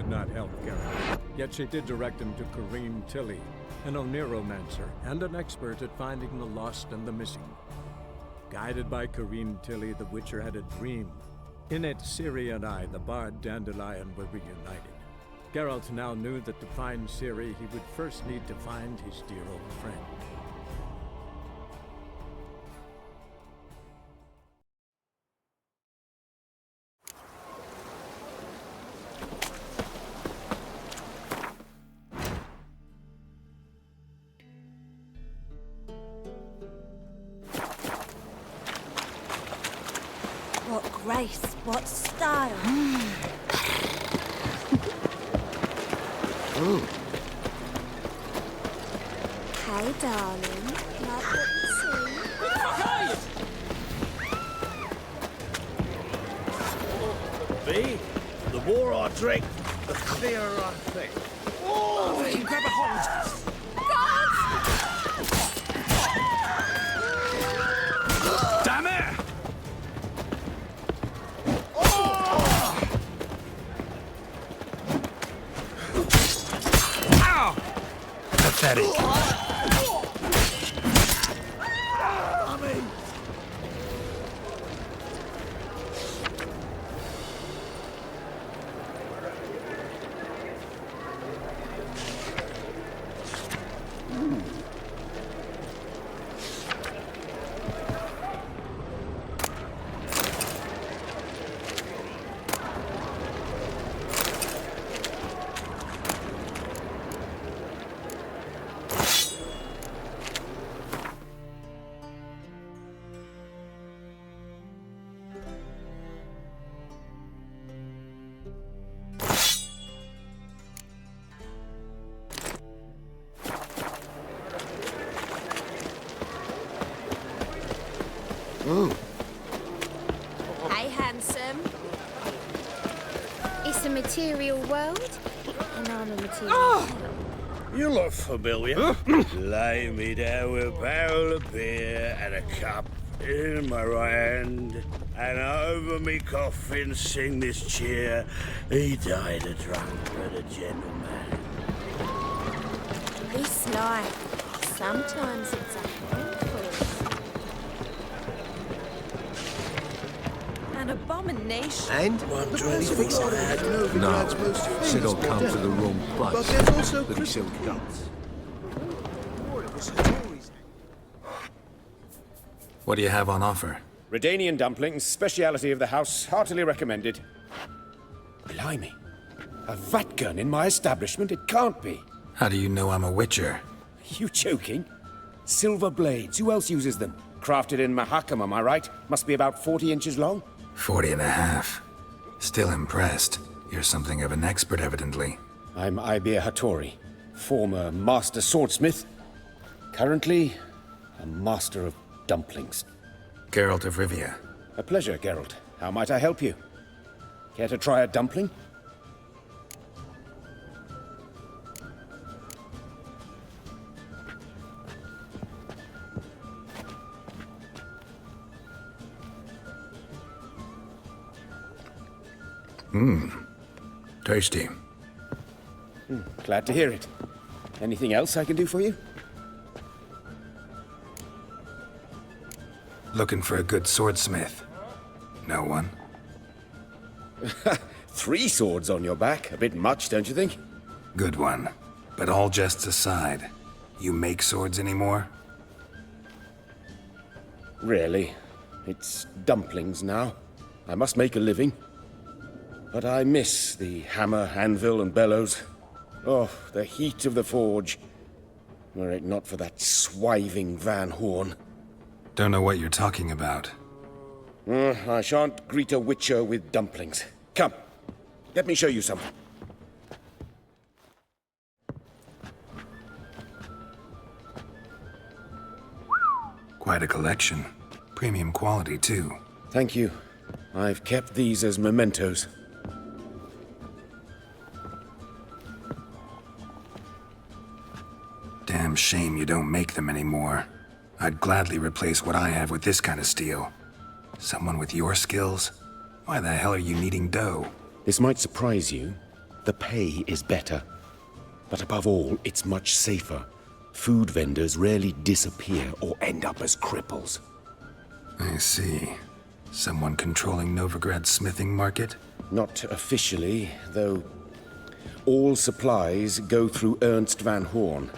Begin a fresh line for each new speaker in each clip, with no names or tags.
could not help Geralt. Yet she did direct him to Corrine Tilly, an Oniromancer and an expert at finding the lost and the missing. Guided by Corrine Tilly, the Witcher had a dream. In it, Ciri and I, the bard Dandelion, were reunited. Geralt now knew that to find Ciri, he would first need to find his dear old friend.
What grace, what style.
Ooh.
Hey, darling. Like what you see?
Me? The more I drink, the clearer I think. Oh, he grab a hold. Damn it! Pathetic. Ooh.
Hey, handsome.
It's a material world, and I'm a material.
You look familiar. Lay me down with a barrel of beer and a cup in my right hand, and over me coffin sing this cheer. He died a drunk but a gentleman.
This life, sometimes it's a handful. An abomination.
And?
One drink bad.
No, said I'll come to the wrong place.
But there's also
But he still comes.
What do you have on offer?
Redanian dumplings, speciality of the house, heartily recommended. Blimey. A vat gun in my establishment? It can't be.
How do you know I'm a witcher?
You joking? Silver blades, who else uses them? Crafted in Mahakam, am I right? Must be about 40 inches long?
40 and a half. Still impressed. You're something of an expert, evidently.
I'm Ibir Hattori, former master swordsmith. Currently, a master of dumplings.
Geralt of Rivia.
A pleasure, Geralt. How might I help you? Care to try a dumpling?
Tasty.
Glad to hear it. Anything else I can do for you?
Looking for a good swordsmith. No one?
3 swords on your back. A bit much, don't you think?
Good one. But all jests aside, you make swords anymore?
Really. It's dumplings now. I must make a living. But I miss the hammer, anvil, and bellows. Oh, the heat of the forge. Were it not for that swiving Van Horn.
Don't know what you're talking about.
I shan't greet a witcher with dumplings. Come, let me show you something.
Quite a collection. Premium quality, too.
Thank you. I've kept these as mementos.
Damn shame you don't make them anymore. I'd gladly replace what I have with this kind of steel. Someone with your skills? Why the hell are you needing dough?
This might surprise you, The pay is better. But above all, it's much safer. Food vendors rarely disappear or end up as cripples.
I see. Someone controlling Novigrad's smithing market?
Not officially, though all supplies go through Ernst Van Horn.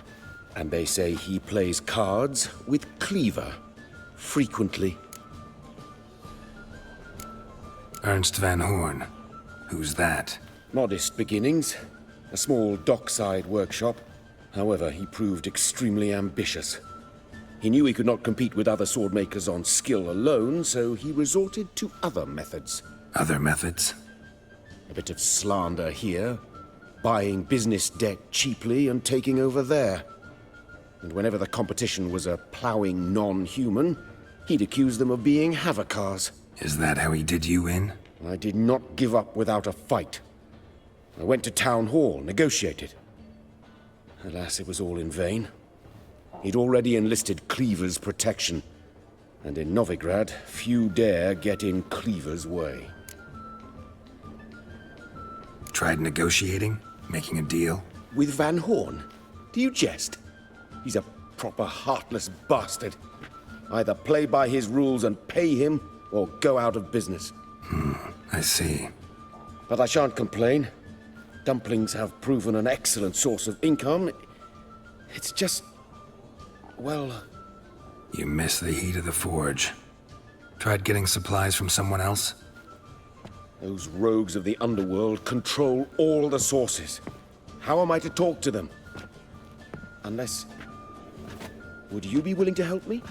And they say he plays cards with Cleaver. Frequently.
Ernst Van Horn. Who's that?
Modest beginnings. A small dockside workshop. However, he proved extremely ambitious. He knew he could not compete with other swordmakers on skill alone, so he resorted to other methods.
Other methods?
A bit of slander here, buying business debt cheaply and taking over there. And whenever the competition was a plowing non-human, he'd accuse them of being Havocars.
Is that how he did you in?
I did not give up without a fight. I went to Town Hall, negotiated. Alas, it was all in vain. He'd already enlisted Cleaver's protection, and in Novigrad, few dare get in Cleaver's way.
Tried negotiating? Making a deal?
With Van Horn? Do you jest? He's a proper heartless bastard. Either play by his rules and pay him, or go out of business.
I see.
But I shan't complain. Dumplings have proven an excellent source of income. It's just... well...
You miss the heat of the forge. Tried getting supplies from someone else?
Those rogues of the underworld control all the sources. How am I to talk to them? Unless... would you be willing to help me?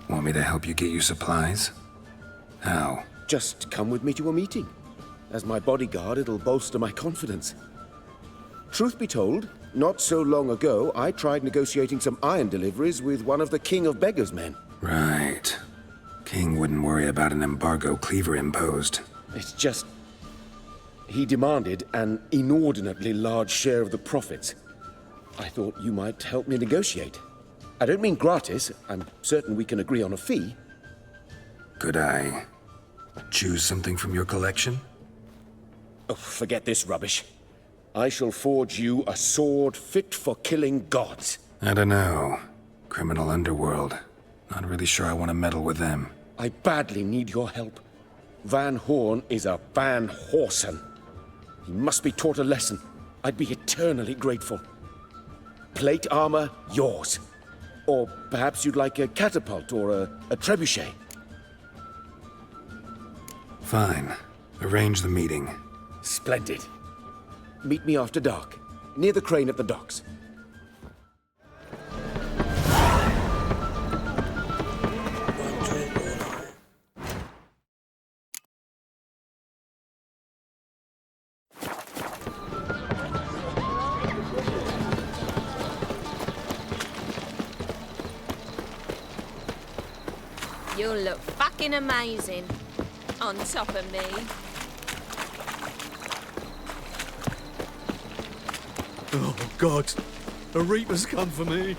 Want me to help you get you supplies? How?
Just come with me to a meeting. As my bodyguard, it'll bolster my confidence. Truth be told, not so long ago, I tried negotiating some iron deliveries with one of the King of Beggars' men.
Right. King wouldn't worry about an embargo Cleaver imposed.
It's just... he demanded an inordinately large share of the profits. I thought you might help me negotiate. I don't mean gratis. I'm certain we can agree on a fee.
Could I choose something from your collection?
Oh, forget this rubbish. I shall forge you a sword fit for killing gods.
I don't know. Criminal underworld. Not really sure I want to meddle with them.
I badly need your help. Van Horn is a Van Horsen. He must be taught a lesson. I'd be eternally grateful. Plate armor, yours. Or perhaps you'd like a catapult or a trebuchet.
Fine. Arrange the meeting.
Splendid. Meet me after dark, near the crane at the docks.
You'll look fucking amazing on top of me.
Oh, God. A Reaper's come for me.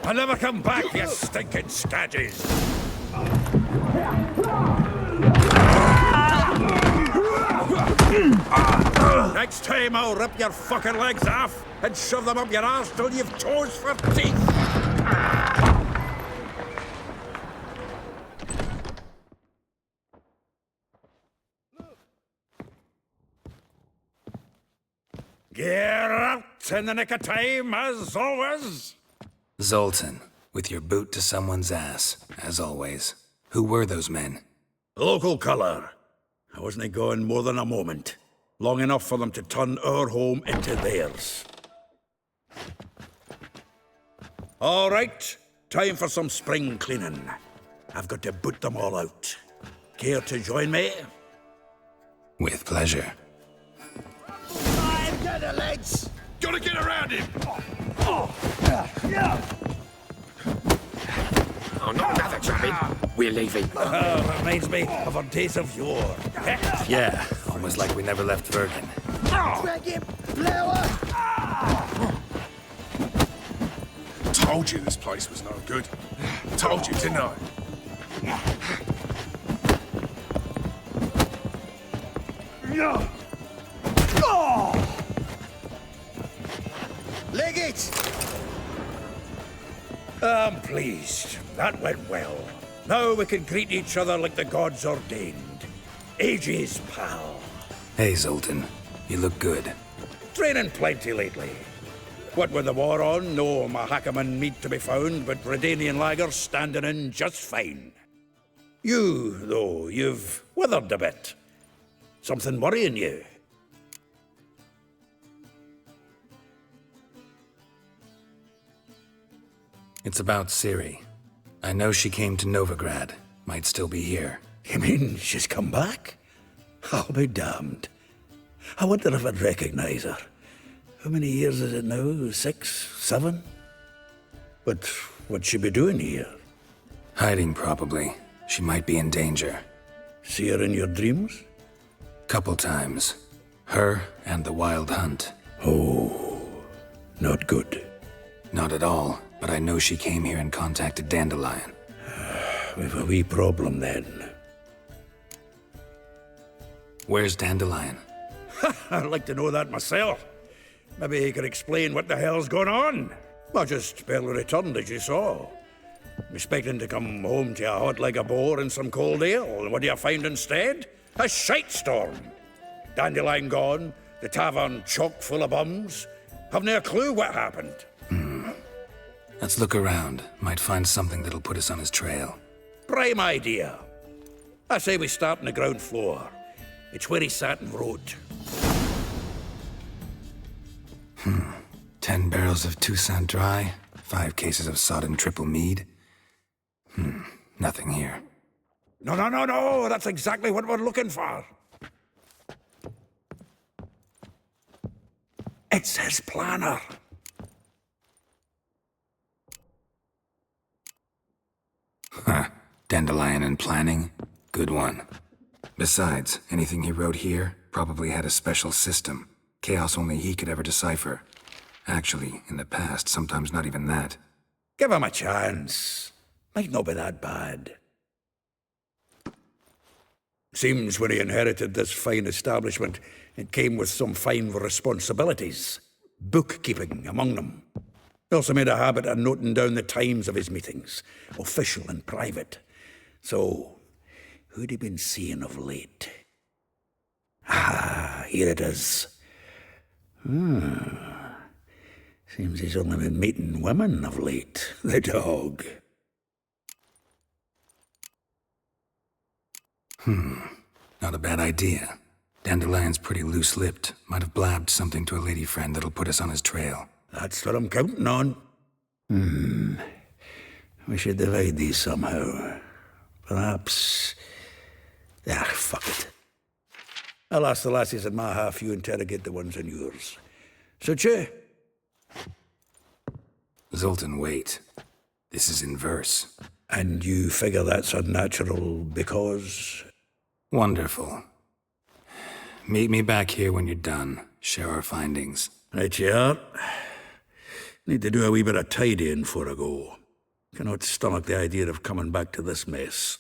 I'll never come back, you stinking staggies! Next time I'll rip your fucking legs off and shove them up your arse till you've toes for teeth! Get out in the nick of time, as always!
Zoltan, with your boot to someone's ass, as always. Who were those men?
Local colour. I wasn't going more than a moment. Long enough for them to turn our home into theirs. All right, time for some spring cleaning. I've got to boot them all out. Care to join me?
With pleasure.
I've got the legs! Gotta get around him!
Oh, not another trapping. We're leaving.
Oh, reminds me of our days of yore.
Yeah, Almost like we never left Vergen.
Drag him! Lower!
Told you this place was no good. Told you, didn't I?
Leg it! I'm pleased. That went well. Now we can greet each other like the gods ordained. Ages, pal.
Hey, Zoltan. You look good.
Training plenty lately. What with the war on, no Mahakaman meat to be found, but Redanian lagers standing in just fine. You, though, you've withered a bit. Something worrying you?
It's about Ciri. I know she came to Novigrad. Might still be here.
You mean she's come back? I'll be damned. I wonder if I'd recognize her. How many years is it now? 6, 7? But what'd she be doing here?
Hiding, probably. She might be in danger.
See her in your dreams?
Couple times. Her and the Wild Hunt.
Oh, not good.
Not at all, but I know she came here and contacted Dandelion.
We've a wee problem then.
Where's Dandelion?
I'd like to know that myself. Maybe he could explain what the hell's going on. I just barely returned, as you saw. I'm expecting to come home to a hot like a boar and some cold ale, and what do you find instead? A shite storm. Dandelion gone, the tavern chock full of bums. Haven't a clue what happened.
Let's look around. Might find something that'll put us on his trail.
Prime idea. I say we start on the ground floor. It's where he sat and wrote.
10 barrels of Toussaint Dry, 5 cases of sodden triple mead. Nothing here.
No, that's exactly what we're looking for. It's his planner.
Dandelion and planning? Good one. Besides, anything he wrote here probably had a special system. Chaos only he could ever decipher. Actually, in the past, sometimes not even that.
Give him a chance. Might not be that bad. Seems when he inherited this fine establishment, it came with some fine responsibilities. Bookkeeping among them. He also made a habit of noting down the times of his meetings, official and private. So, who'd he been seeing of late? Ah, here it is. Seems he's only been meeting women of late, the dog.
Not a bad idea. Dandelion's pretty loose-lipped. Might have blabbed something to a lady friend that'll put us on his trail.
That's what I'm counting on. We should divide these somehow. Perhaps... fuck it. I'll ask the lassies in my half, you interrogate the ones in yours. Suit you?
Zoltan, wait. This is in verse.
And you figure that's unnatural because...
Wonderful. Meet me back here when you're done. Share our findings.
Right you are. Need to do a wee bit of tidying before I go. Cannot stomach the idea of coming back to this mess.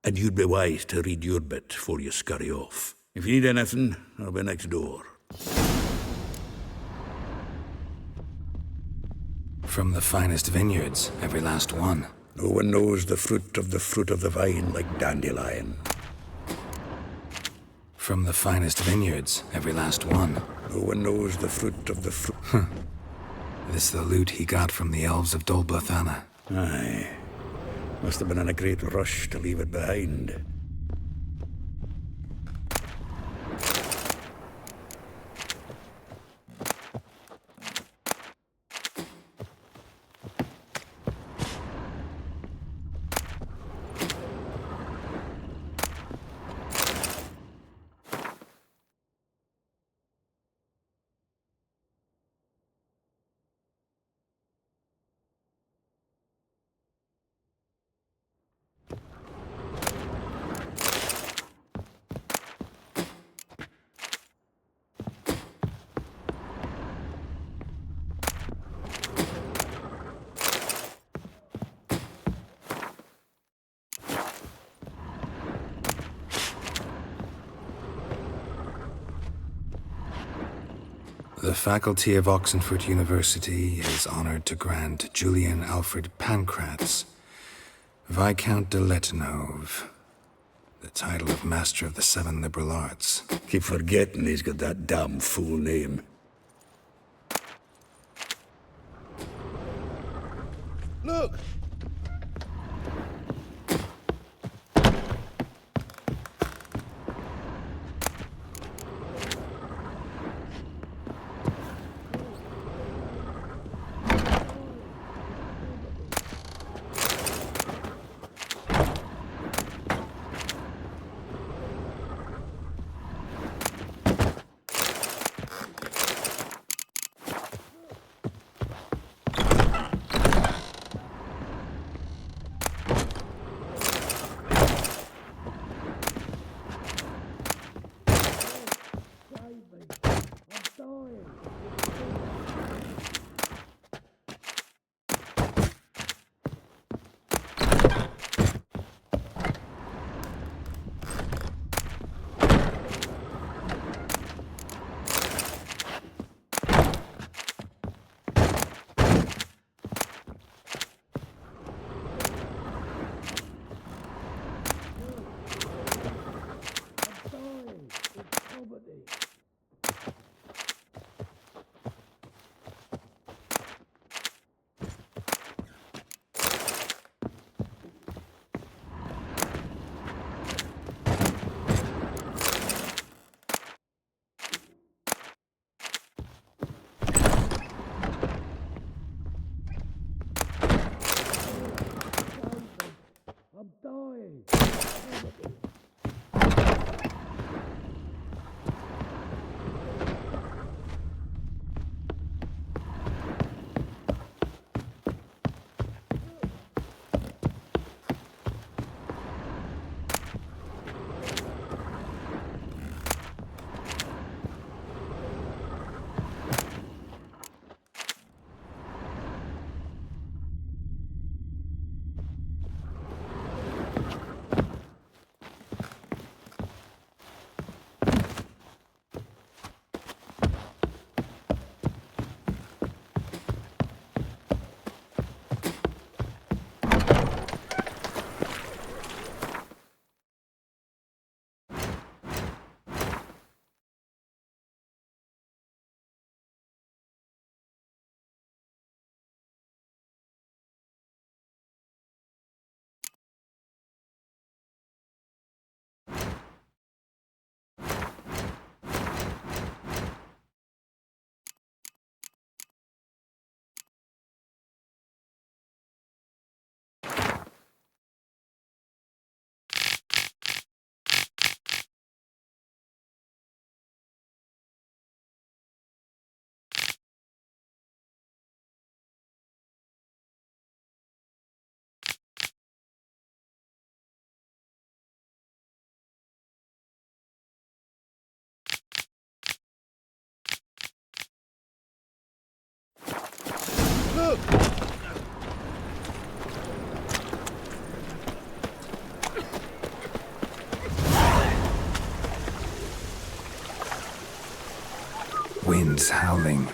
And you'd be wise to read your bit before you scurry off. If you need anything, I'll be next door.
From the finest vineyards, every last one.
No one knows the fruit of the vine like Dandelion.
From the finest vineyards, every last one.
No one knows the fruit of the fruit.
This the loot he got from the elves of Dol Blathanna.
Aye. Must have been in a great rush to leave it behind.
The faculty of Oxenford University is honored to grant Julian Alfred Pancratz, Viscount de Letonov, the title of Master of the Seven Liberal Arts.
Keep forgetting he's got that damn fool name.
Look! Look!
Winds howling.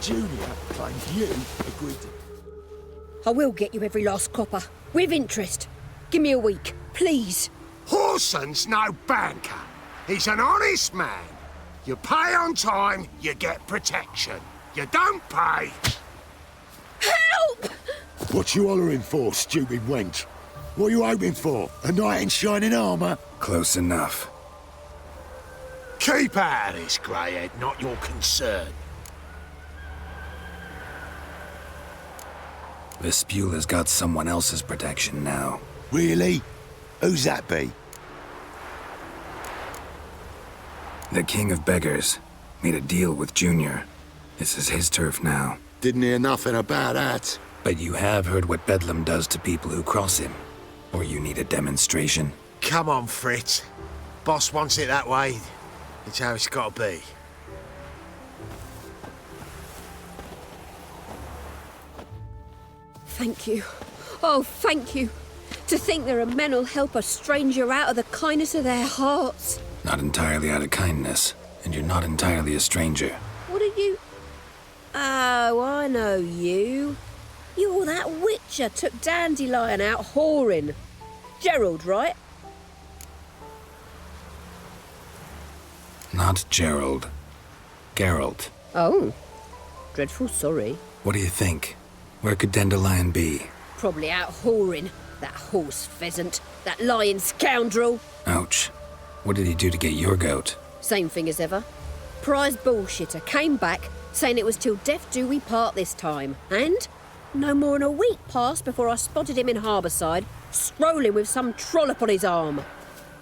Julia claimed you agreed to...
I will get you every last copper, with interest. Give me a week, please.
Horson's no banker. He's an honest man. You pay on time, you get protection. You don't pay...
Help!
What you hollering for, stupid wench? What you hoping for? A knight in shining armour?
Close enough.
Keep out of this, Greyhead, not your concern.
Vespula's got someone else's protection now.
Really? Who's that be?
The King of Beggars made a deal with Junior. This is his turf now.
Didn't hear nothing about that.
But you have heard what Bedlam does to people who cross him. Or you need a demonstration.
Come on, Fritz. Boss wants it that way. It's how it's gotta be.
thank you. Oh, thank you. To think there are men who'll help a stranger out of the kindness of their hearts.
Not entirely out of kindness, and you're not entirely a stranger.
What are you... Oh, I know you. You're that witcher took Dandelion out whoring. Gerald, right?
Not Gerald. Geralt.
Oh. Dreadful sorry.
What do you think? Where could Dandelion be?
Probably out whoring. That horse pheasant. That lying scoundrel.
Ouch. What did he do to get your goat?
Same thing as ever. Prize bullshitter came back saying it was till death do we part this time. And no more than a week passed before I spotted him in Harbourside, strolling with some trollop on his arm.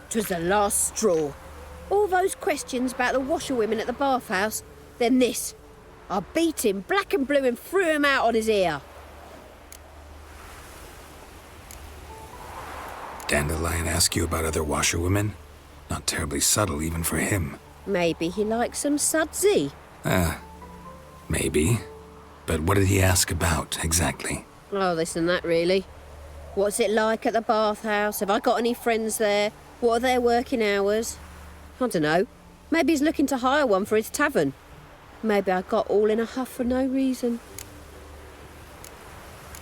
'Twas the last straw. All those questions about the washerwomen at the bathhouse, then this. I beat him black and blue and threw him out on his ear.
Dandelion ask you about other washerwomen? Not terribly subtle even for him.
Maybe he likes some sudsy.
Maybe. But what did he ask about, exactly?
Oh, this and that, really. What's it like at the bathhouse? Have I got any friends there? What are their working hours? I don't know. Maybe he's looking to hire one for his tavern. Maybe I got all in a huff for no reason.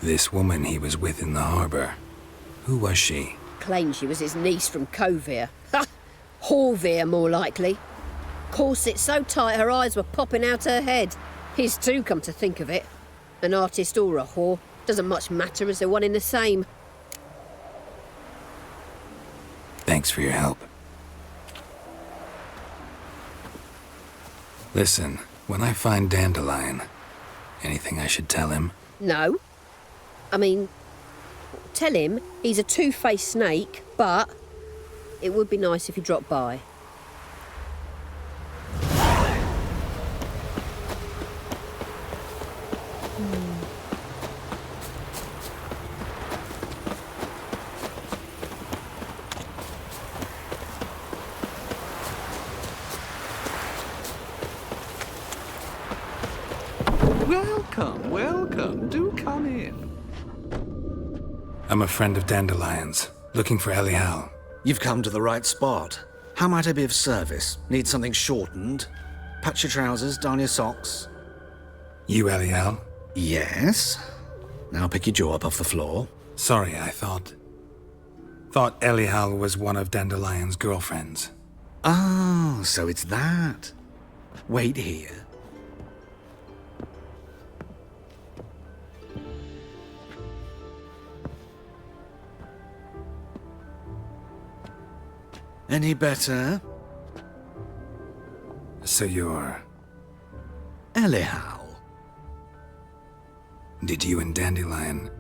This woman he was with in the harbour. Who was she?
Claimed she was his niece from Kovir. Ha! Horvir, more likely. Corset so tight her eyes were popping out her head. His too, come to think of it. An artist or a whore. Doesn't much matter as they're one in the same.
Thanks for your help. Listen, when I find Dandelion, anything I should tell him?
No. I mean, tell him he's a two-faced snake, but it would be nice if he dropped by.
Welcome, welcome. Do come in.
I'm a friend of Dandelion's, looking for Elial.
You've come to the right spot. How might I be of service? Need something shortened? Patch your trousers, darn your socks.
You Elial?
Yes. Now pick your jaw up off the floor.
Sorry, I thought Elial was one of Dandelion's girlfriends.
Oh, so it's that. Wait here. Any better?
So you're...
Elial.
Did you and Dandelion...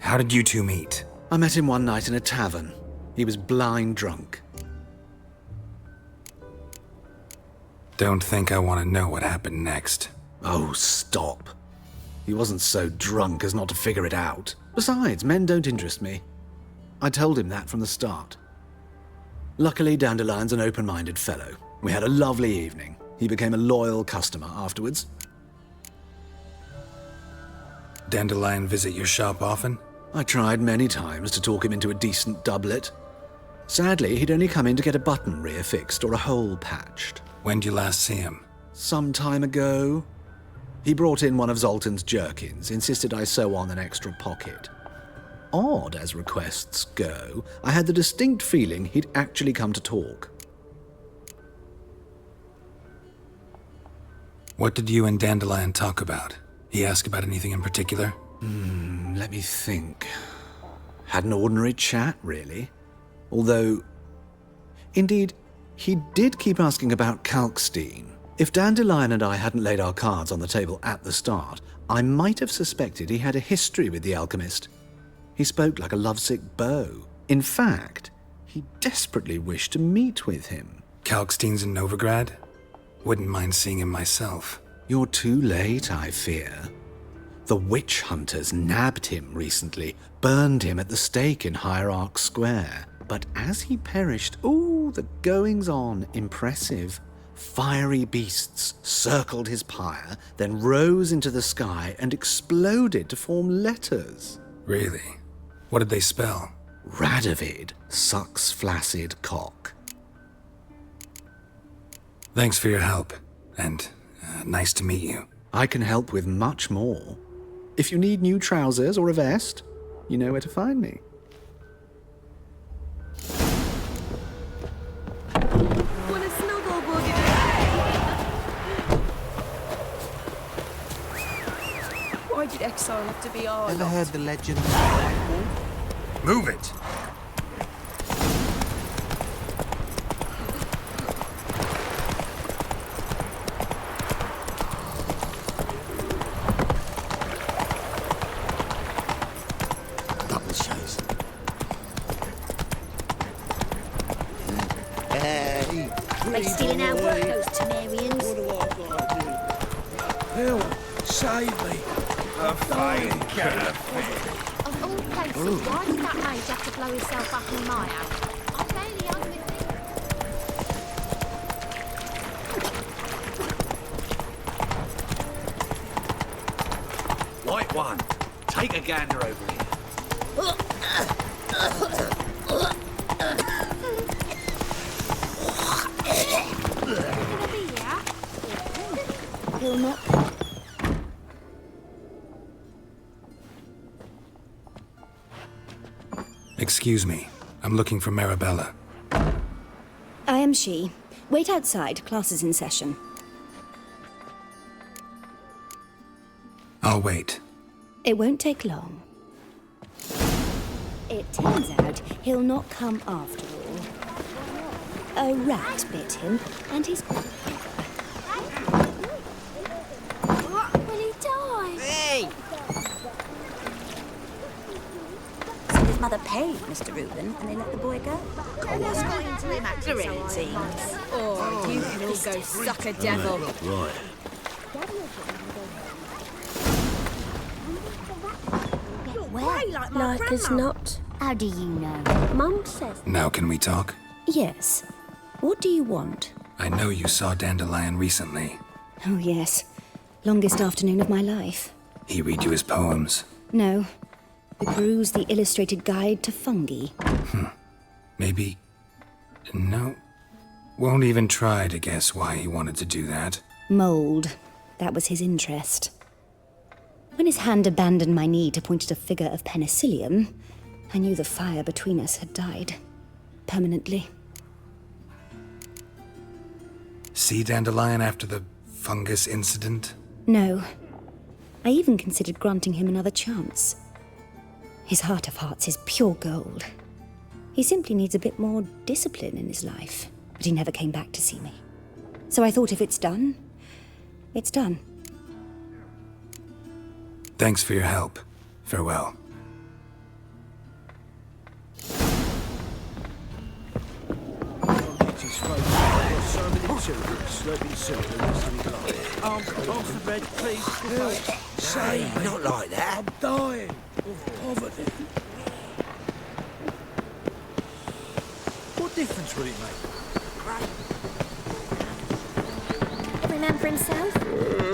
how did you two meet?
I met him one night in a tavern. He was blind drunk.
Don't think I want to know what happened next.
Oh, stop. He wasn't so drunk as not to figure it out. Besides, men don't interest me. I told him that from the start. Luckily, Dandelion's an open-minded fellow. We had a lovely evening. He became a loyal customer afterwards.
Dandelion visit your shop often?
I tried many times to talk him into a decent doublet. Sadly, he'd only come in to get a button rear-fixed or a hole patched.
When'd you last see him?
Some time ago. He brought in one of Zoltan's jerkins, insisted I sew on an extra pocket. Odd as requests go, I had the distinct feeling he'd actually come to talk.
What did you and Dandelion talk about? He asked about anything in particular?
Let me think. Had an ordinary chat, really. Although, indeed, he did keep asking about Kalkstein. If Dandelion and I hadn't laid our cards on the table at the start, I might have suspected he had a history with the alchemist. He spoke like a lovesick beau. In fact, he desperately wished to meet with him.
Kalkstein's in Novigrad? Wouldn't mind seeing him myself.
You're too late, I fear. The witch hunters nabbed him recently, burned him at the stake in Hierarch Square. But as he perished, the goings-on, impressive. Fiery beasts circled his pyre, then rose into the sky and exploded to form letters.
Really? What did they spell?
Radovid sucks flaccid cock.
Thanks for your help, and nice to meet you.
I can help with much more. If you need new trousers or a vest, you know where to find me.
Want a snuggle, boogie? Why did exile have to be our
Ever
lot?
heard the legend of the Black Wolf?
Move it!
Double shows.
They stealing our work, those Temerians.
Hill, save me. A fine cat.
Of all places, why did that mage have to blow himself up in my house? I barely own it.
Light one. Take a gander over here.
He'll not.
Excuse me. I'm looking for Marabella.
I am she. Wait outside. Class is in session.
I'll wait.
It won't take long. It turns out he'll not come after all. A rat bit him, and he's...
Will he die?
Hey! So his mother paid Mr. Reuben, and they let the boy go?
What's got into him acting so
Greetings.
Oh, you can all go suck a devil.
Right.
Where?
Like as not.
How do you know?
Mum says.
Now can we talk?
Yes. What do you want?
I know you saw Dandelion recently.
Oh, yes. Longest afternoon of my life.
He read you his poems.
No. We perused the illustrated guide to fungi.
Maybe... No. Won't even try to guess why he wanted to do that.
Mold. That was his interest. When his hand abandoned my knee to point at a figure of penicillium, I knew the fire between us had died. Permanently.
See Dandelion after the fungus incident?
No. I even considered granting him another chance. His heart of hearts is pure gold. He simply needs a bit more discipline in his life. But he never came back to see me. So I thought if it's done, it's done.
Thanks for your help. Farewell.
Off the bed, please. Say, not like that. I'm dying of poverty. What difference would it make?
Every man for himself?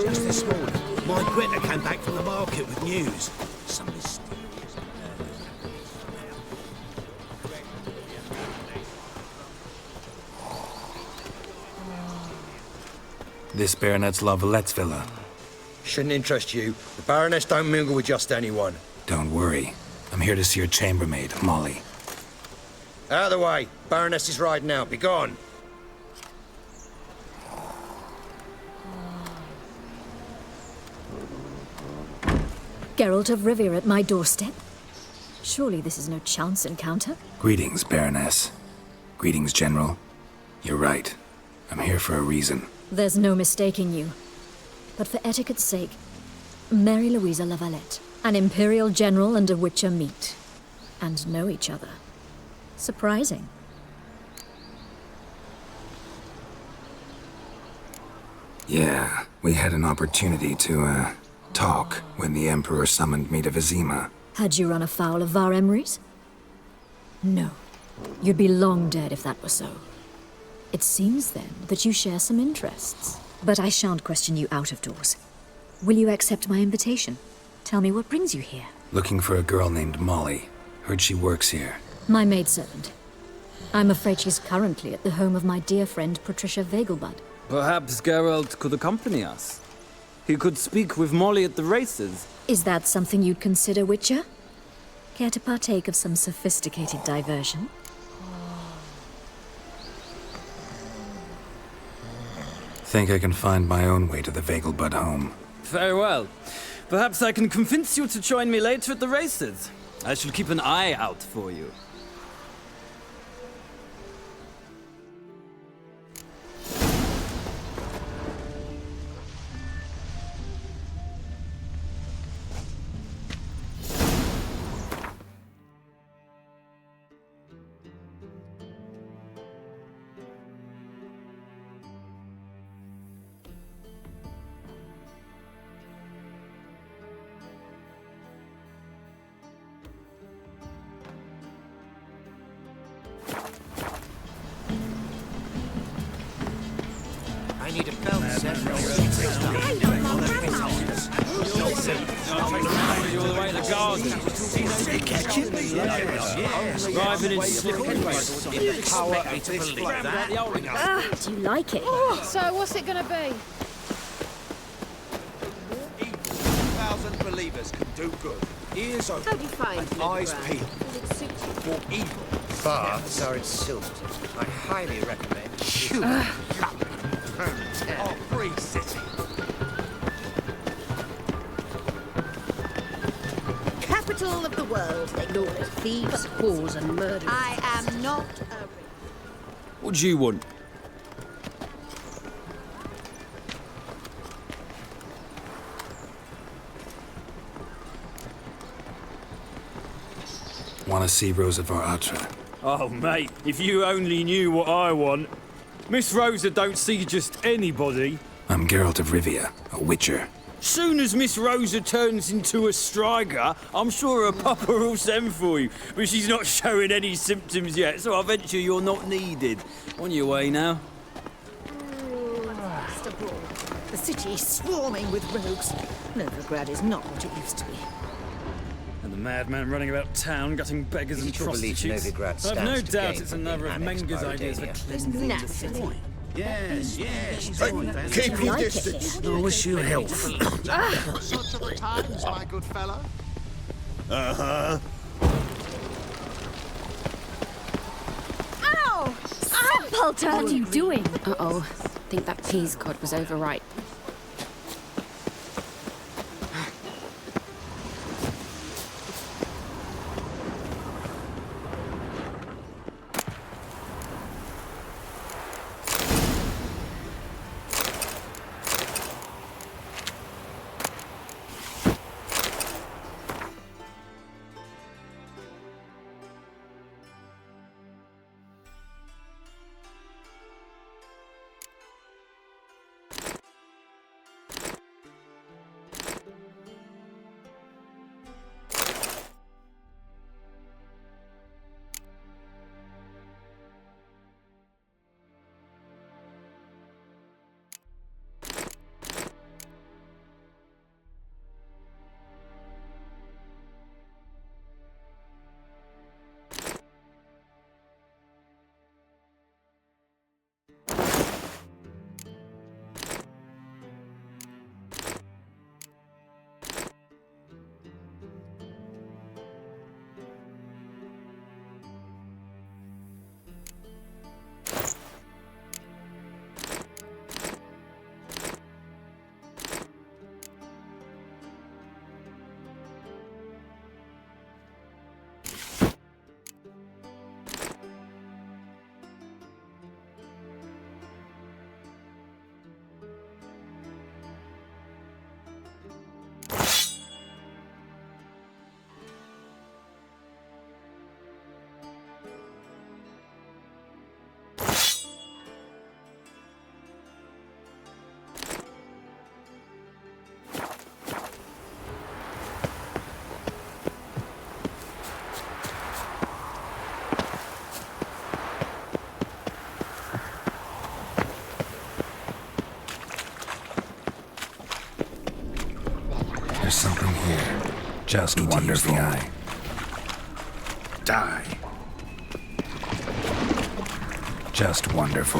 Just this morning, my Greta came back from the market with news. Some mysterious...
This Baronet's La Vallette's villa.
Shouldn't interest you. The Baroness don't mingle with just anyone.
Don't worry. I'm here to see your chambermaid, Molly.
Out of the way. Baroness is riding out. Be gone.
Geralt of Rivia at my doorstep? Surely this is no chance encounter?
Greetings, Baroness. Greetings, General. You're right. I'm here for a reason.
There's no mistaking you. But for etiquette's sake, Mary Louisa La Valette, an Imperial General and a Witcher meet. And know each other. Surprising.
Yeah, we had an opportunity to, talk when the Emperor summoned me to Vizima.
Had you run afoul of Var Emrys? No. You'd be long dead if that were so. It seems, then, that you share some interests. But I shan't question you out of doors. Will you accept my invitation? Tell me what brings you here.
Looking for a girl named Molly. Heard she works here.
My maidservant. I'm afraid she's currently at the home of my dear friend Patricia Vegelbud.
Perhaps Geralt could accompany us. He could speak with Molly at the races.
Is that something you'd consider, Witcher? Care to partake of some sophisticated diversion?
Think I can find my own way to the Vegelbud home.
Very well. Perhaps I can convince you to join me later at the races. I shall keep an eye out for you.
I need a belt set.
You're all the way to the garden. Driving in slippery.
Do you like it?
So what's it gonna be?
1,000 believers can do good. Ears open.
How do you find
Eyes
Brad?
peeled.
Does it suit you?
For evil. Baths are insulted. I highly recommend you. Oh, free city.
Capital of the world, they call it. Thieves, whores, and murderers.
I am not a...
What do you want?
Want to see Rosa var Atra?
Oh, mate, if you only knew what I want. Miss Rosa don't see just anybody.
I'm Geralt of Rivia, a witcher.
Soon as Miss Rosa turns into a striker, I'm sure her papa will send for you. But she's not showing any symptoms yet, so I venture you're not needed. On your way now.
The city is swarming with rogues. Novigrad is not what it used to be.
And the madman running about town, gutting beggars and prostitutes.
Novigrad
I've
stands
no
to
doubt
gain
it's
from
another
being
of
annexed
Menger's
by
ideas for
Redania.
cleansing the city.
Yes, yes.
Keep your distance.
I wish you health.
Such are the times, my good fellow.
Uh-huh.
Ow!
Simpleton! What are you doing? Uh-oh. Think that peas cod was overripe.
There's something here. Just wonderful. The eye.
Die.
Just wonderful.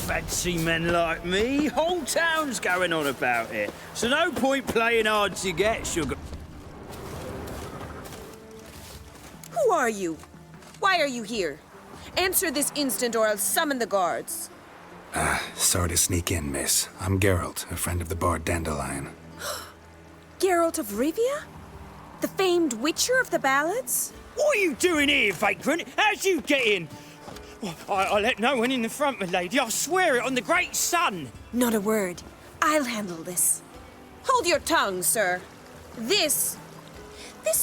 Fancy men like me. Whole town's going on about it. So no point playing hard to get, sugar.
Who are you? Why are you here? Answer this instant or I'll summon the guards.
Sorry to sneak in, miss. I'm Geralt, a friend of the bard Dandelion.
Geralt of Rivia? The famed witcher of the ballads?
What are you doing here, vagrant? How'd you get in? I let no one in the front, my lady. I swear it on the great sun.
Not a word. I'll handle this. Hold your tongue, sir. This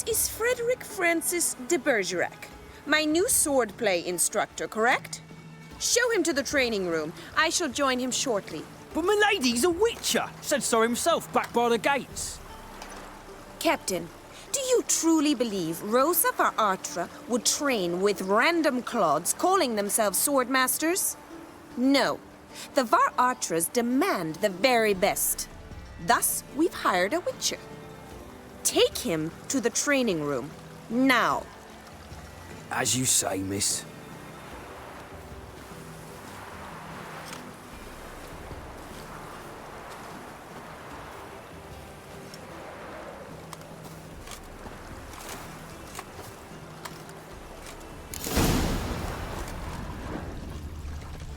is Frederick Francis de Bergerac, my new swordplay instructor, correct? Show him to the training room. I shall join him shortly.
But my lady's a witcher. Said so himself back by the gates.
Captain, do you truly believe Rosa var Artra would train with random clods calling themselves swordmasters? No. The var Artras demand the very best. Thus, we've hired a witcher. Take him to the training room. Now.
As you say, miss.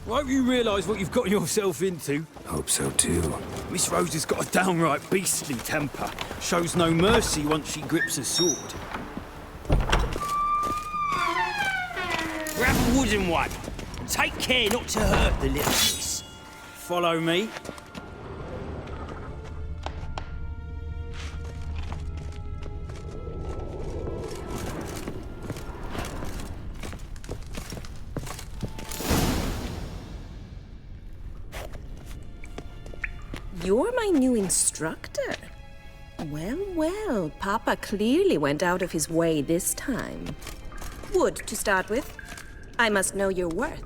Won't you realise what you've got yourself into?
Hope so too.
Miss Rosa's got a downright beastly temper. Shows no mercy once she grips a sword. Grab a wooden one. Take care not to hurt the little miss. Follow me.
you're my new instructor. Well, well, Papa clearly went out of his way this time. Wood, to start with. I must know your worth.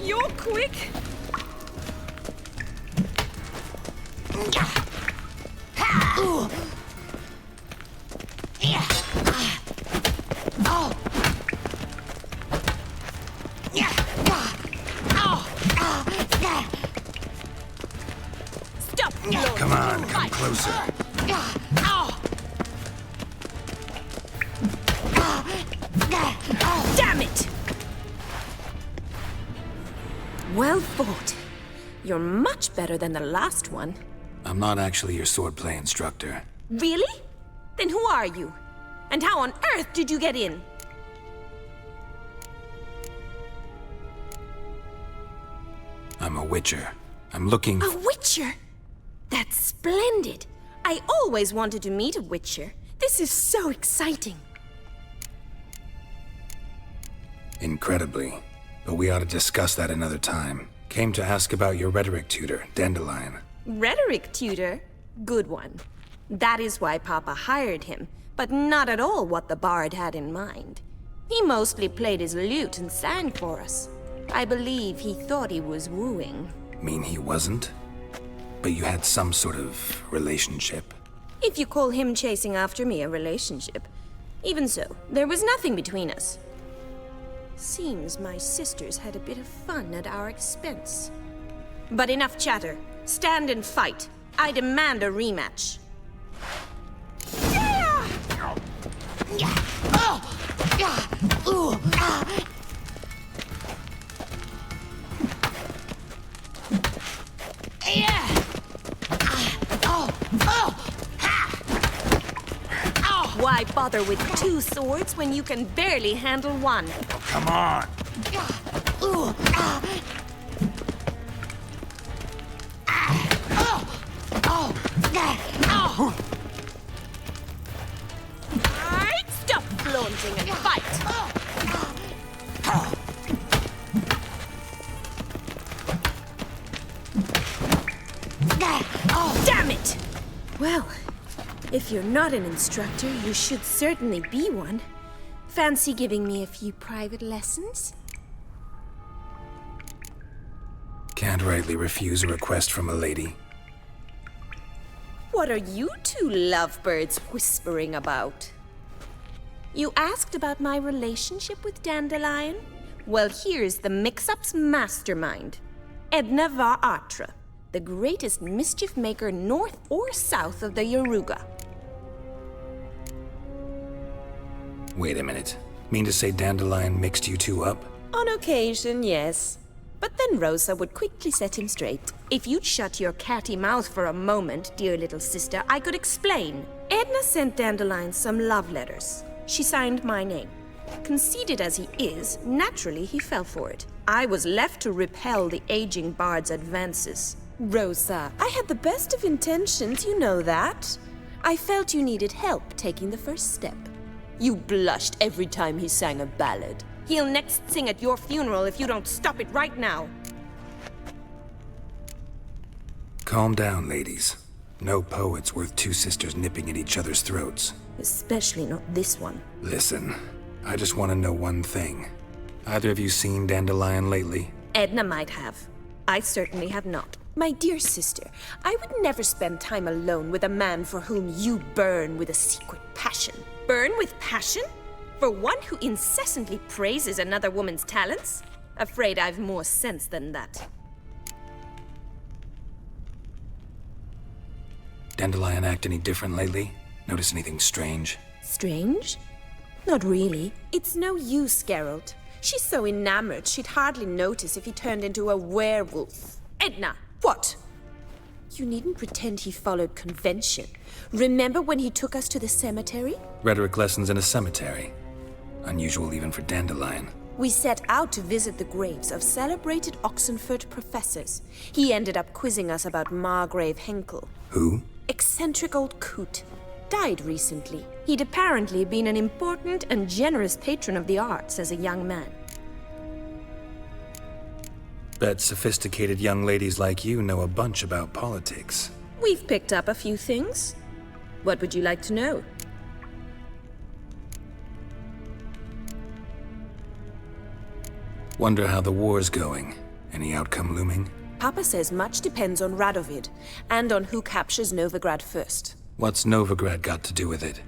You're quick!
Stop!
Come on, come closer.
Damn it! Well fought. You're much better than the last one.
I'm not actually your swordplay instructor.
Really? Then who are you? And how on earth did you get in?
I'm a witcher. I'm looking
A witcher? That's splendid. I always wanted to meet a witcher. This is so exciting.
Incredibly. But we ought to discuss that another time. Came to ask about your rhetoric tutor, Dandelion.
Rhetoric tutor? Good one. That is why Papa hired him, but not at all what the bard had in mind. He mostly played his lute and sang for us. I believe he thought he was wooing.
Mean he wasn't? But you had some sort of relationship.
If you call him chasing after me a relationship. Even so, there was nothing between us. Seems my sisters had a bit of fun at our expense. But enough chatter. Stand and fight. I demand a rematch. Why bother with two swords when you can barely handle one?
Come on!
Stop flaunting and fight! Damn it! Well, if you're not an instructor, you should certainly be one. Fancy giving me a few private lessons?
Can't rightly refuse a request from a lady.
What are you two lovebirds whispering about? You asked about my relationship with Dandelion? Well, here's the mix-up's mastermind. Edna var Atra, the greatest mischief maker north or south of the Yaruga.
Wait a minute. Mean to say Dandelion mixed you two up?
On occasion, yes. But then Rosa would quickly set him straight. If you'd shut your catty mouth for a moment, dear little sister, I could explain. Edna sent Dandelion some love letters. She signed my name. Conceited as he is, naturally he fell for it. I was left to repel the aging bard's advances. Rosa, I had the best of intentions, you know that. I felt you needed help taking the first step. You blushed every time he sang a ballad. He'll next sing at your funeral if you don't stop it right now.
Calm down, ladies. No poet's worth two sisters nipping at each other's throats.
Especially not this one.
Listen, I just want to know one thing. Either of you seen Dandelion lately?
Edna might have. I certainly have not. My dear sister, I would never spend time alone with a man for whom you burn with a secret passion. Burn with passion? For one who incessantly praises another woman's talents? Afraid I've more sense than that.
Dandelion act any different lately? Notice anything strange?
Strange? Not really. It's no use, Geralt. She's so enamored she'd hardly notice if he turned into a werewolf. Edna! What? You needn't pretend he followed convention. Remember when he took us to the cemetery?
Rhetoric lessons in a cemetery. Unusual even for Dandelion.
We set out to visit the graves of celebrated Oxenford professors. He ended up quizzing us about Margrave Henkel.
Who?
Eccentric old coot. Died recently. He'd apparently been an important and generous patron of the arts as a young man.
Bet sophisticated young ladies like you know a bunch about politics.
We've picked up a few things. What would you like to know?
Wonder how the war's going. Any outcome looming?
Papa says much depends on Radovid, and on who captures Novigrad first.
What's Novigrad got to do with it?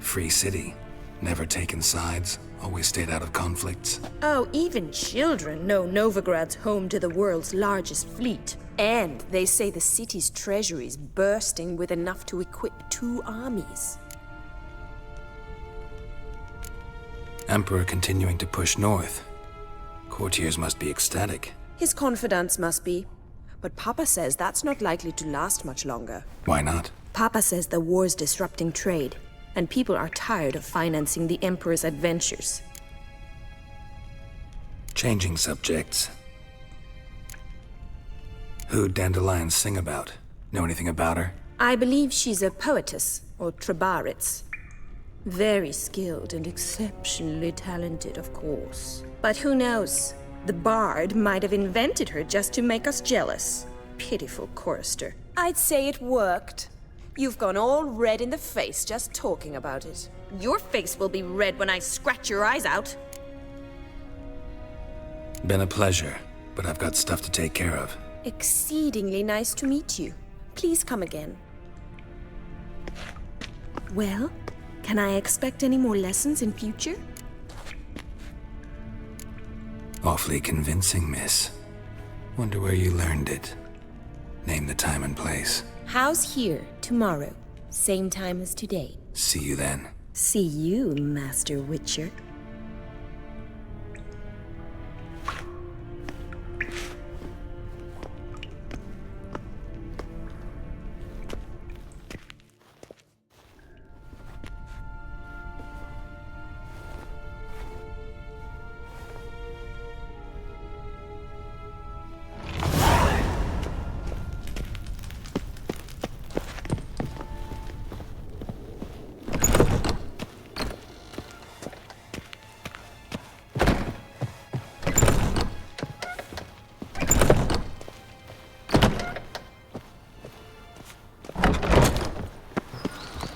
Free city. Never taken sides. Always stayed out of conflicts.
Oh, even children know Novigrad's home to the world's largest fleet. And they say the city's treasury's bursting with enough to equip 2 armies.
Emperor continuing to push north. Courtiers must be ecstatic.
His confidants must be. But Papa says that's not likely to last much longer.
Why not?
Papa says the war's disrupting trade, and people are tired of financing the Emperor's adventures.
Changing subjects. Who'd Dandelion sing about? Know anything about her?
I believe she's a poetess, or Trebaritz. Very skilled and exceptionally talented, of course. But who knows? The bard might have invented her just to make us jealous. Pitiful chorister. I'd say it worked. You've gone all red in the face just talking about it. Your face will be red when I scratch your eyes out.
Been a pleasure, but I've got stuff to take care of.
Exceedingly nice to meet you. Please come again. Well, can I expect any more lessons in future?
Awfully convincing, miss. Wonder where you learned it. Name the time and place.
House here, tomorrow. Same time as today.
See you then.
See you, Master Witcher.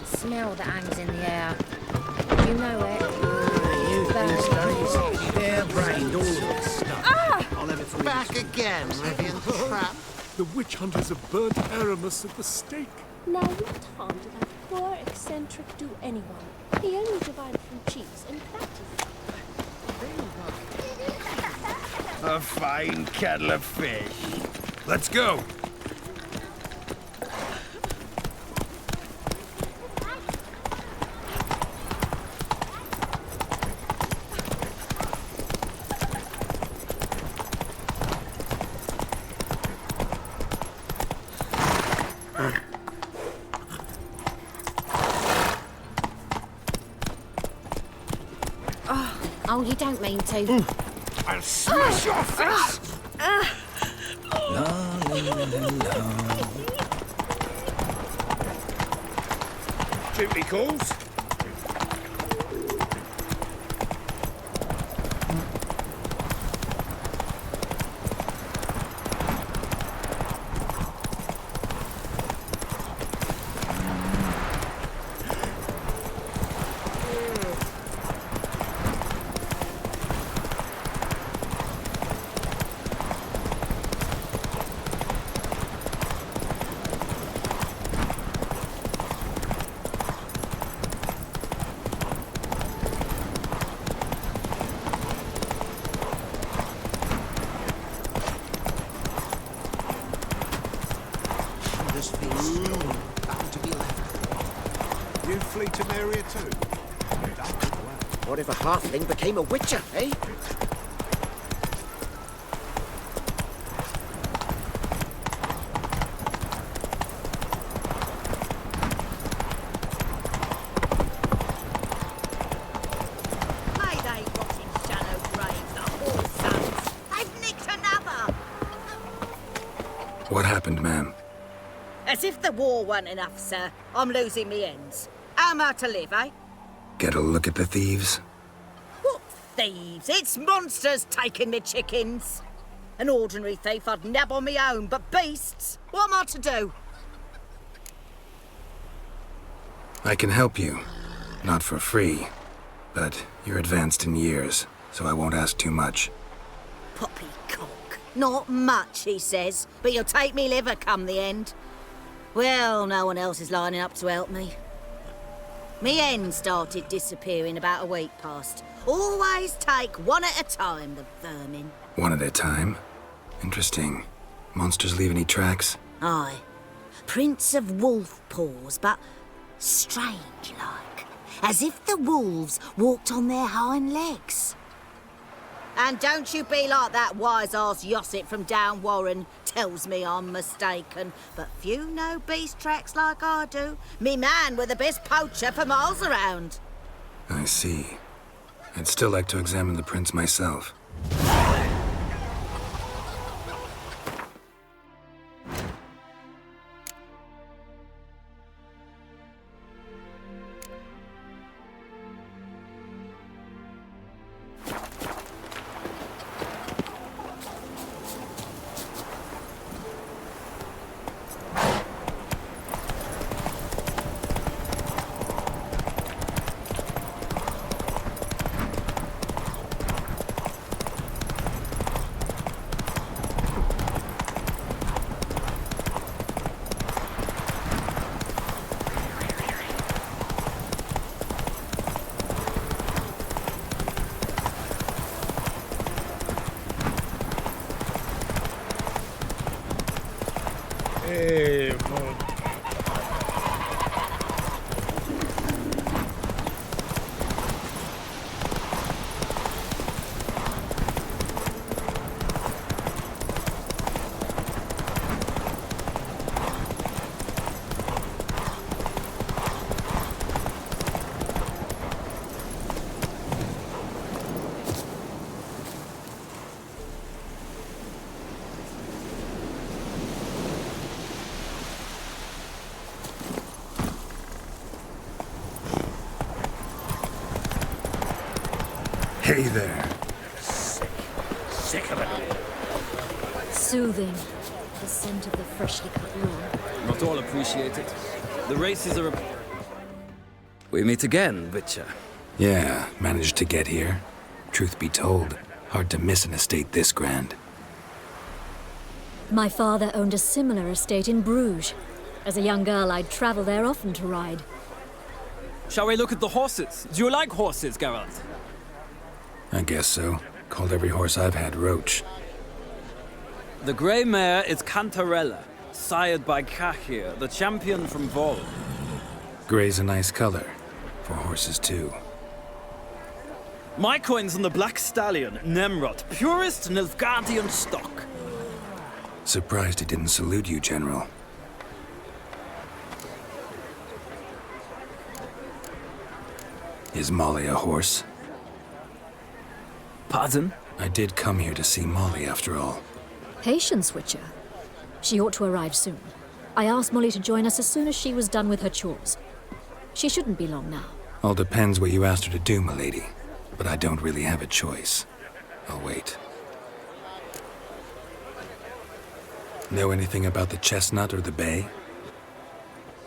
Smell that hangs in the air. You know it.
Hair-brained, all of this stuff. I'll have it for back again, Rivian trap.
The witch hunters have burnt Aramis at the stake.
Now, what harm did that poor eccentric do anyone? He only divined from cheese, and that is...
A fine kettle of fish. Let's go.
Oh, you don't mean to.
I'll smash your face!
Duty calls.
You flee to Maria too?
What if a halfling became a witcher, eh?
Mate,
What happened, ma'am?
As if the war weren't enough, sir. I'm losing me ends. How am I to live, eh?
Get a look at the thieves?
What thieves? It's monsters taking me chickens. An ordinary thief I'd nab on me own, but beasts? What am I to do?
I can help you. Not for free. But you're advanced in years, so I won't ask too much.
Poppycock. Not much, he says, but you'll take me liver come the end. Well, no one else is lining up to help me. Me hen started disappearing about a week past. Always take one at a time, the vermin.
One at a time? Interesting. Monsters leave any tracks?
Aye. Prints of wolf paws, but strange-like. As if the wolves walked on their hind legs. And don't you be like that wise-ass Yossip from down Warren tells me I'm mistaken. But few know beast tracks like I do. Me man were the best poacher for miles around.
I see. I'd still like to examine the prints myself.
Hey, Mom.
Hey there.
Sick of it.
Soothing. The scent of the freshly cut lawn.
Not all appreciate it. The races are... We meet again, Witcher.
Yeah, managed to get here. Truth be told, hard to miss an estate this grand.
My father owned a similar estate in Bruges. As a young girl, I'd travel there often to ride.
Shall we look at the horses? Do you like horses, Geralt?
I guess so. Called every horse I've had Roach.
The grey mare is Cantarella, sired by Cahir, the champion from Vol.
Grey's a nice color. For horses, too.
My coin's on the Black Stallion, Nemrod, purest Nilfgaardian stock.
Surprised he didn't salute you, General. Is Molly a horse?
Pardon?
I did come here to see Molly, after all.
Patience, Witcher. She ought to arrive soon. I asked Molly to join us as soon as she was done with her chores. She shouldn't be long now.
All depends what you asked her to do, milady. But I don't really have a choice. I'll wait. Know anything about the chestnut or the bay?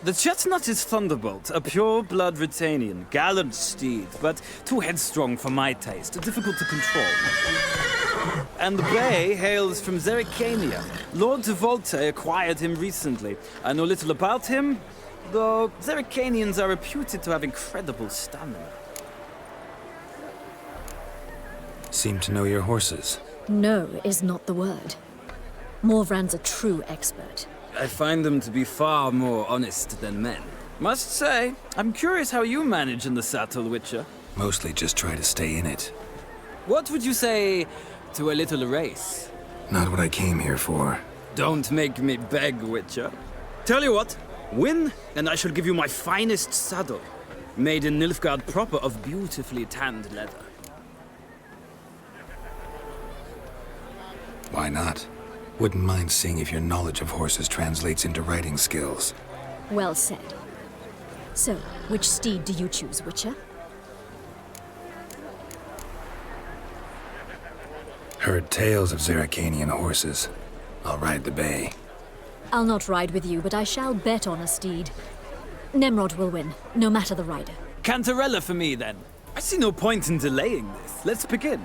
The chestnut is Thunderbolt, a pure-blood Britannian, gallant steed, but too headstrong for my taste, difficult to control. And the bay hails from Zerrikania. Lord de Volte acquired him recently. I know little about him, though Zerrikanians are reputed to have incredible stamina.
Seem to know your horses.
No is not the word. Morvran's a true expert.
I find them to be far more honest than men. Must say, I'm curious how you manage in the saddle, Witcher.
Mostly just try to stay in it.
What would you say to a little race?
Not what I came here for.
Don't make me beg, Witcher. Tell you what, win, and I shall give you my finest saddle. Made in Nilfgaard proper of beautifully tanned leather.
Why not? Wouldn't mind seeing if your knowledge of horses translates into riding skills.
Well said. So, which steed do you choose, Witcher?
Heard tales of Zeracanian horses. I'll ride the bay.
I'll not ride with you, but I shall bet on a steed. Nemrod will win, no matter the rider.
Cantarella for me, then. I see no point in delaying this. Let's begin.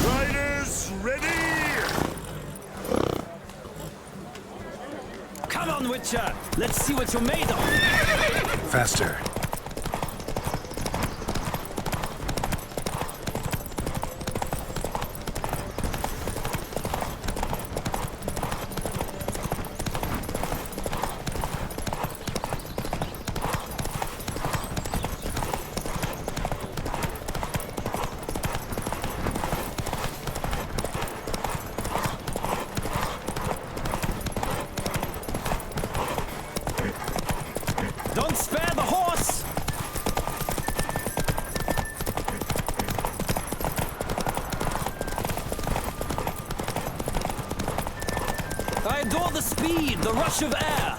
Riders, ready!
Come on, Witcher! Let's see what you're made of!
Faster.
Don't spare the horse! I adore the speed, the rush of air.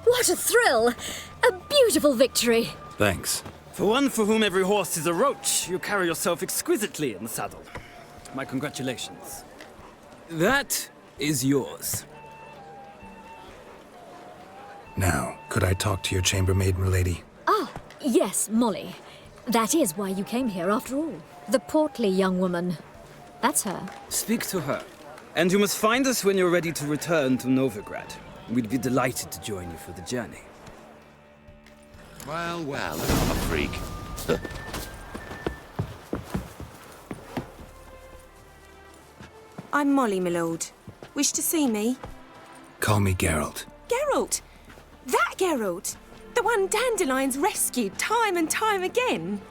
What a thrill! A beautiful victory!
Thanks.
For one for whom every horse is a roach, you carry yourself exquisitely in the saddle. My congratulations. That is yours.
Now, could I talk to your chambermaid, milady?
Ah, yes, Molly. That is why you came here after all. The portly young woman. That's her.
Speak to her. And you must find us when you're ready to return to Novigrad. We'd be delighted to join you for the journey.
Well, well, another freak.
I'm Molly, my lord. Wish to see me?
Call me Geralt.
Geralt! That Geralt! The one Dandelion's rescued time and time again!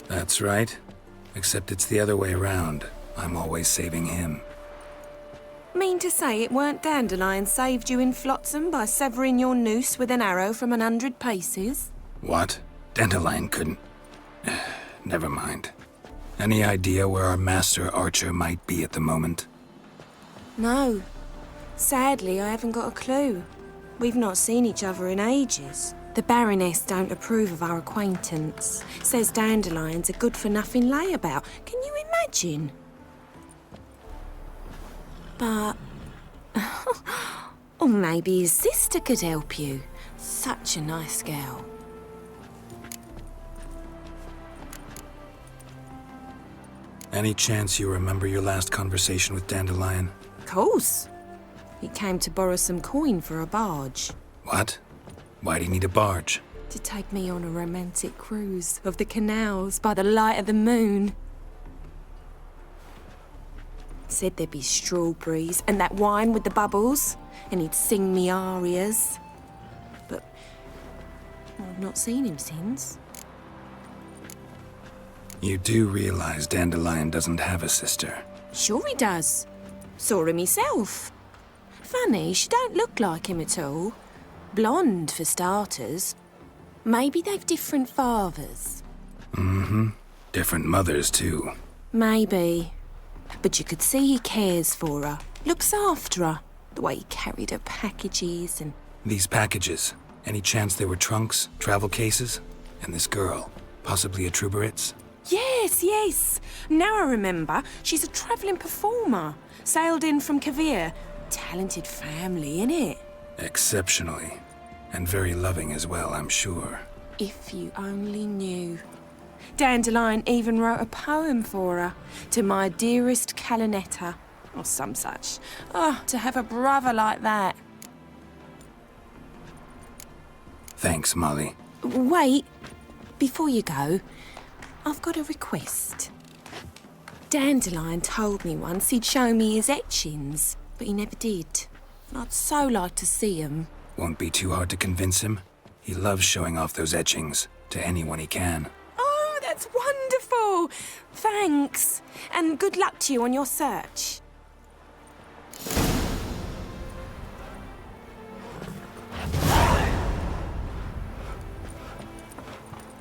That's right. Except it's the other way around. I'm always saving him.
Mean to say it weren't Dandelion saved you in Flotsam by severing your noose with an arrow from 100 paces?
What? Dandelion couldn't... Never mind. Any idea where our master archer might be at the moment?
No. Sadly, I haven't got a clue. We've not seen each other in ages. The Baroness don't approve of our acquaintance. Says Dandelion's a good-for-nothing layabout. Can you imagine? But... or maybe his sister could help you. Such a nice girl.
Any chance you remember your last conversation with Dandelion?
Of course. He came to borrow some coin for a barge.
What? Why'd he need a barge?
To take me on a romantic cruise of the canals by the light of the moon. Said there'd be strawberries and that wine with the bubbles, and he'd sing me arias. But I've not seen him since.
You do realize Dandelion doesn't have a sister?
Sure he does. Saw him myself. Funny, she don't look like him at all. Blonde, for starters. Maybe they've different fathers.
Mm-hmm. Different mothers, too.
Maybe. But you could see he cares for her. Looks after her. The way he carried her packages and...
These packages, any chance they were trunks, travel cases? And this girl, possibly a Truberitz?
Yes, yes. Now I remember. She's a travelling performer. Sailed in from Kavir. Talented family, innit?
Exceptionally. And very loving as well, I'm sure.
If you only knew. Dandelion even wrote a poem for her. To my dearest Calinetta. Or some such. Oh, to have a brother like that.
Thanks, Molly.
Wait. Before you go, I've got a request. Dandelion told me once he'd show me his etchings, but he never did. I'd so like to see him.
Won't be too hard to convince him. He loves showing off those etchings to anyone he can.
Oh, that's wonderful! Thanks. And good luck to you on your search.